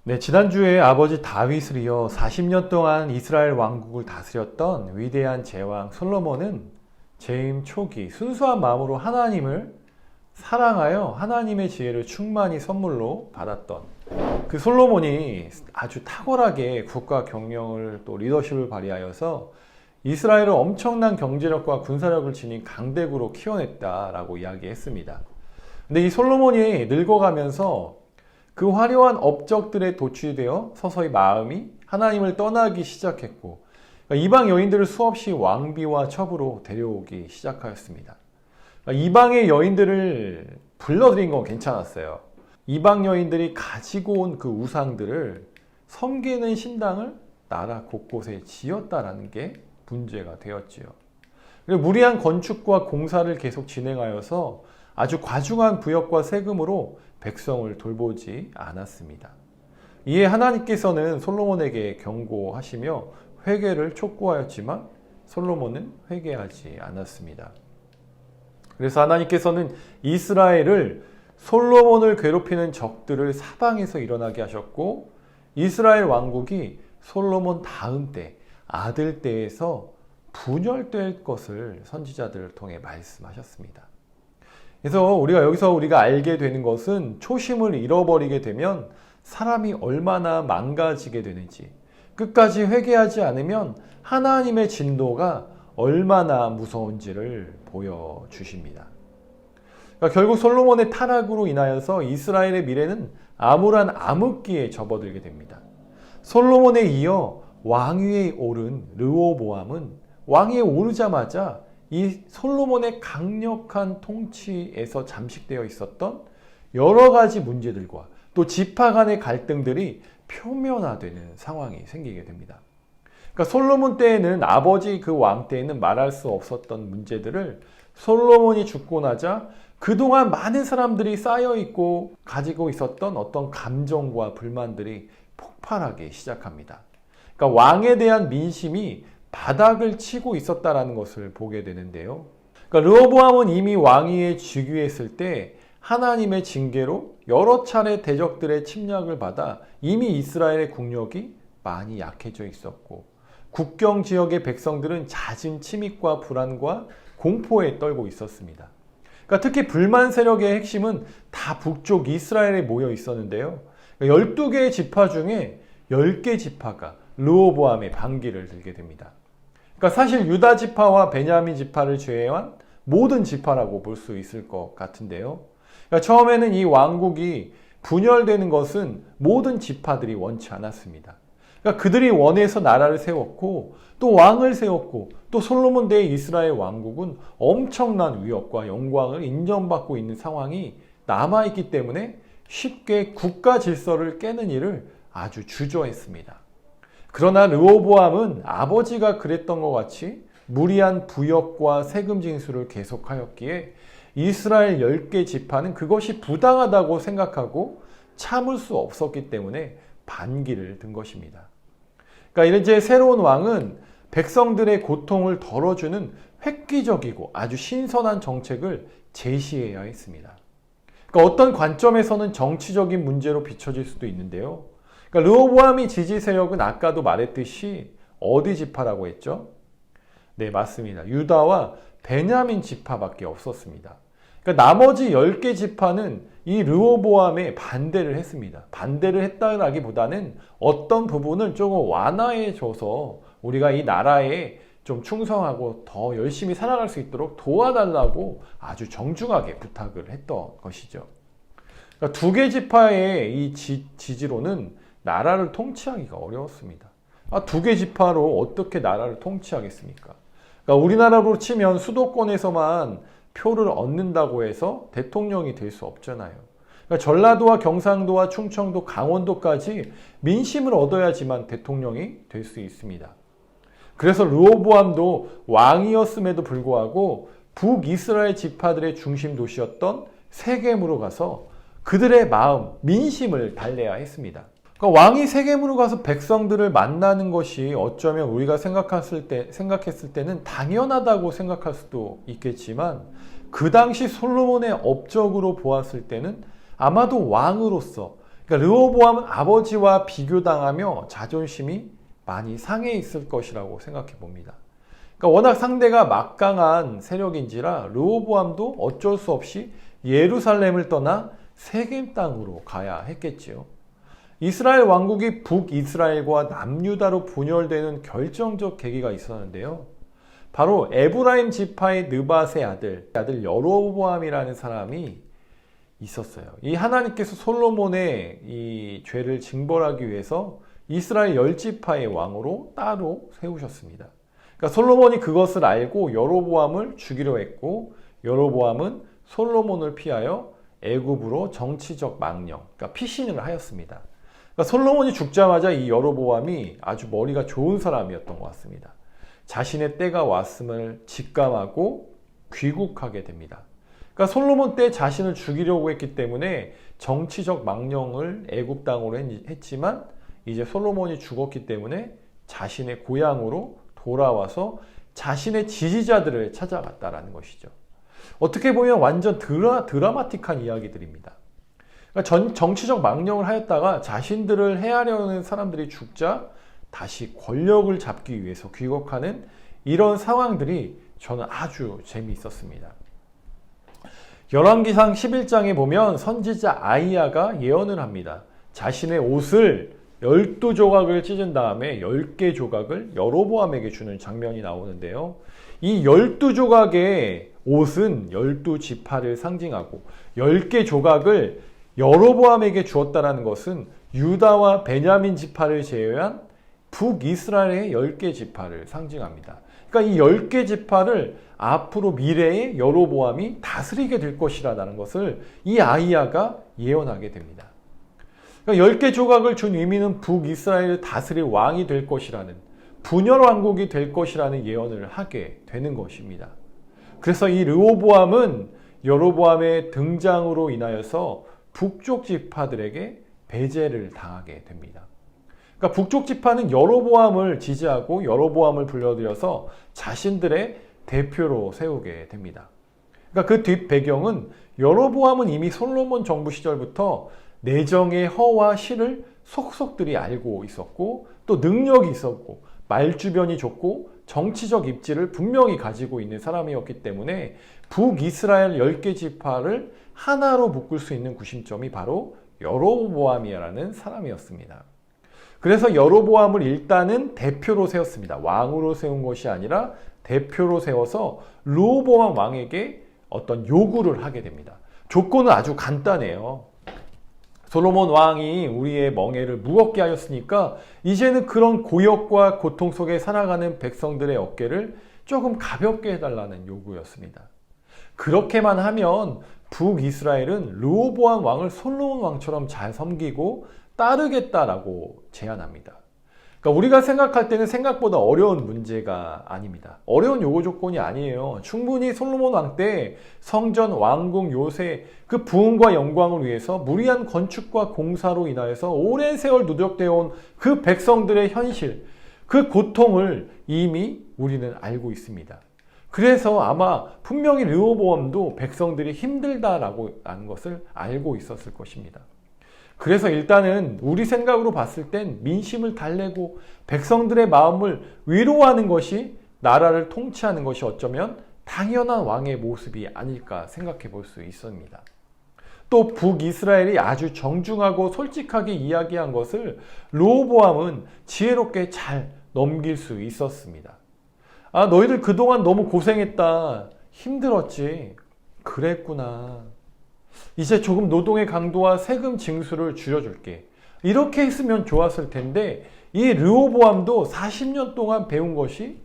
네, 지난주에 아버지 다윗을 이어 40년 동안 이스라엘 왕국을 다스렸던 위대한 제왕 솔로몬은 재임 초기 순수한 마음으로 하나님을 사랑하여 하나님의 지혜를 충만히 선물로 받았던 그 솔로몬이 아주 탁월하게 국가 경영을 또 리더십을 발휘하여서 이스라엘을 엄청난 경제력과 군사력을 지닌 강대국으로 키워냈다라고 이야기했습니다. 근데 이 솔로몬이 늙어가면서 그 화려한 업적들에 도취되어 서서히 마음이 하나님을 떠나기 시작했고, 이방 여인들을 수없이 왕비와 첩으로 데려오기 시작하였습니다. 이방의 여인들을 불러들인 건 괜찮았어요. 이방 여인들이 가지고 온 그 우상들을 섬기는 신당을 나라 곳곳에 지었다라는 게 문제가 되었지요. 무리한 건축과 공사를 계속 진행하여서 아주 과중한 부역과 세금으로 백성을 돌보지 않았습니다. 이에 하나님께서는 솔로몬에게 경고하시며 회개를 촉구하였지만 솔로몬은 회개하지 않았습니다. 그래서 하나님께서는 이스라엘을 솔로몬을 괴롭히는 적들을 사방에서 일어나게 하셨고, 이스라엘 왕국이 솔로몬 다음 때 아들 때에서 분열될 것을 선지자들을 통해 말씀하셨습니다. 그래서 우리가 알게 되는 것은 초심을 잃어버리게 되면 사람이 얼마나 망가지게 되는지, 끝까지 회개하지 않으면 하나님의 진노가 얼마나 무서운지를 보여주십니다. 그러니까 결국 솔로몬의 타락으로 인하여서 이스라엘의 미래는 암울한 암흑기에 접어들게 됩니다. 솔로몬에 이어 왕위에 오른 르호보암은 왕위에 오르자마자 이 솔로몬의 강력한 통치에서 잠식되어 있었던 여러 가지 문제들과 또 지파 간의 갈등들이 표면화되는 상황이 생기게 됩니다. 그러니까 솔로몬 때에는 아버지 그 왕 때에는 말할 수 없었던 문제들을 솔로몬이 죽고 나자 그동안 많은 사람들이 쌓여 있고 가지고 있었던 어떤 감정과 불만들이 폭발하기 시작합니다. 그러니까 왕에 대한 민심이 바닥을 치고 있었다라는 것을 보게 되는데요. 그러니까 르호보암은 이미 왕위에 즉위했을 때 하나님의 징계로 여러 차례 대적들의 침략을 받아 이미 이스라엘의 국력이 많이 약해져 있었고, 국경 지역의 백성들은 잦은 침입과 불안과 공포에 떨고 있었습니다. 그러니까 특히 불만 세력의 핵심은 다 북쪽 이스라엘에 모여 있었는데요. 12개의 지파 중에 10개 지파가 르호보암의 반기를 들게 됩니다. 그러니까 사실 유다 지파와 베냐민 지파를 제외한 모든 지파라고 볼 수 있을 것 같은데요. 그러니까 처음에는 이 왕국이 분열되는 것은 모든 지파들이 원치 않았습니다. 그러니까 그들이 원해서 나라를 세웠고 또 왕을 세웠고 또 솔로몬 때 이스라엘 왕국은 엄청난 위협과 영광을 인정받고 있는 상황이 남아있기 때문에 쉽게 국가 질서를 깨는 일을 아주 주저했습니다. 그러나 르호보암은 아버지가 그랬던 것 같이 무리한 부역과 세금 징수를 계속하였기에 이스라엘 10개 지파는 그것이 부당하다고 생각하고 참을 수 없었기 때문에 반기를 든 것입니다. 그러니까 이제 새로운 왕은 백성들의 고통을 덜어주는 획기적이고 아주 신선한 정책을 제시해야 했습니다. 그러니까 어떤 관점에서는 정치적인 문제로 비춰질 수도 있는데요. 그러니까 르호보암의 지지 세력은 아까도 말했듯이 어디 지파라고 했죠? 네, 맞습니다. 유다와 베냐민 지파밖에 없었습니다. 그러니까 나머지 10개 지파는 이 르호보암에 반대를 했습니다. 반대를 했다라기보다는 어떤 부분을 조금 완화해줘서 우리가 이 나라에 좀 충성하고 더 열심히 살아갈 수 있도록 도와달라고 아주 정중하게 부탁을 했던 것이죠. 그러니까 2개 지파의 이 지지로는 나라를 통치하기가 어려웠습니다. 2개 지파로 어떻게 나라를 통치하겠습니까? 그러니까 우리나라로 치면 수도권에서만 표를 얻는다고 해서 대통령이 될 수 없잖아요. 그러니까 전라도와 경상도와 충청도, 강원도까지 민심을 얻어야지만 대통령이 될 수 있습니다. 그래서 르호보암도 왕이었음에도 불구하고 북이스라엘 지파들의 중심 도시였던 세겜으로 가서 그들의 마음, 민심을 달래야 했습니다. 그러니까 왕이 세겜으로 가서 백성들을 만나는 것이 어쩌면 우리가 생각했을 때는 당연하다고 생각할 수도 있겠지만 그 당시 솔로몬의 업적으로 보았을 때는 아마도 왕으로서 그러니까 르호보암은 아버지와 비교당하며 자존심이 많이 상해 있을 것이라고 생각해 봅니다. 그러니까 워낙 상대가 막강한 세력인지라 르호보암도 어쩔 수 없이 예루살렘을 떠나 세겜 땅으로 가야 했겠지요. 이스라엘 왕국이 북이스라엘과 남유다로 분열되는 결정적 계기가 있었는데요. 바로 에브라임 지파의 느밧의 아들 여로보암이라는 사람이 있었어요. 이 하나님께서 솔로몬의 이 죄를 징벌하기 위해서 이스라엘 10지파의 왕으로 따로 세우셨습니다. 그러니까 솔로몬이 그것을 알고 여로보암을 죽이려 했고, 여로보암은 솔로몬을 피하여 애굽으로 정치적 망령, 그러니까 피신을 하였습니다. 그러니까 솔로몬이 죽자마자 이 여로보암이 아주 머리가 좋은 사람이었던 것 같습니다. 자신의 때가 왔음을 직감하고 귀국하게 됩니다. 그러니까 솔로몬 때 자신을 죽이려고 했기 때문에 정치적 망령을 애굽 땅으로 했지만, 이제 솔로몬이 죽었기 때문에 자신의 고향으로 돌아와서 자신의 지지자들을 찾아갔다라는 것이죠. 어떻게 보면 완전 드라마틱한 이야기들입니다. 그러니까 정치적 망령을 하였다가 자신들을 해하려는 사람들이 죽자 다시 권력을 잡기 위해서 귀국하는 이런 상황들이 저는 아주 재미있었습니다. 열왕기상 11장에 보면 선지자 아이야가 예언을 합니다. 자신의 옷을 12조각을 찢은 다음에 10개 조각을 여로보암에게 주는 장면이 나오는데요. 이 12조각의 옷은 12지파를 상징하고 10개 조각을 여로보암에게 주었다는 것은 유다와 베냐민 지파를 제외한 북이스라엘의 10개 지파를 상징합니다. 그러니까 이 10개 지파를 앞으로 미래에 여로보암이 다스리게 될 것이라는 것을 이 아이야가 예언하게 됩니다. 그러니까 10개 조각을 준 의미는 북이스라엘을 다스릴 왕이 될 것이라는, 분열 왕국이 될 것이라는 예언을 하게 되는 것입니다. 그래서 이 르호보암은 여로보암의 등장으로 인하여서 북쪽 지파들에게 배제를 당하게 됩니다. 그러니까 북쪽 지파는 여로보암을 지지하고 여로보암을 불러들여서 자신들의 대표로 세우게 됩니다. 그러니까 그 뒷 배경은 여로보암은 이미 솔로몬 정부 시절부터 내정의 허와 실을 속속들이 알고 있었고, 또 능력이 있었고, 말주변이 좋고 정치적 입지를 분명히 가지고 있는 사람이었기 때문에 북이스라엘 10개 지파를 하나로 묶을 수 있는 구심점이 바로 여로보암이라는 사람이었습니다. 그래서 여로보암을 일단은 대표로 세웠습니다. 왕으로 세운 것이 아니라 대표로 세워서 르호보암 왕에게 어떤 요구를 하게 됩니다. 조건은 아주 간단해요. 솔로몬 왕이 우리의 멍에를 무겁게 하였으니까 이제는 그런 고역과 고통 속에 살아가는 백성들의 어깨를 조금 가볍게 해달라는 요구였습니다. 그렇게만 하면 북이스라엘은 르호보암 왕을 솔로몬 왕처럼 잘 섬기고 따르겠다라고 제안합니다. 그러니까 우리가 생각할 때는 생각보다 어려운 문제가 아닙니다. 어려운 요구 조건이 아니에요. 충분히 솔로몬 왕 때 성전, 왕궁, 요새 그 부흥과 영광을 위해서 무리한 건축과 공사로 인하여서 오랜 세월 누적되어 온 그 백성들의 현실, 그 고통을 이미 우리는 알고 있습니다. 그래서 아마 분명히 르호보암도 백성들이 힘들다라고 하는 것을 알고 있었을 것입니다. 그래서 일단은 우리 생각으로 봤을 땐 민심을 달래고 백성들의 마음을 위로하는 것이, 나라를 통치하는 것이 어쩌면 당연한 왕의 모습이 아닐까 생각해 볼 수 있습니다. 또 북이스라엘이 아주 정중하고 솔직하게 이야기한 것을 르호보암은 지혜롭게 잘 넘길 수 있었습니다. 아, 너희들 그동안 너무 고생했다. 힘들었지. 그랬구나. 이제 조금 노동의 강도와 세금 징수를 줄여줄게. 이렇게 했으면 좋았을 텐데, 이 르호보암도 40년 동안 배운 것이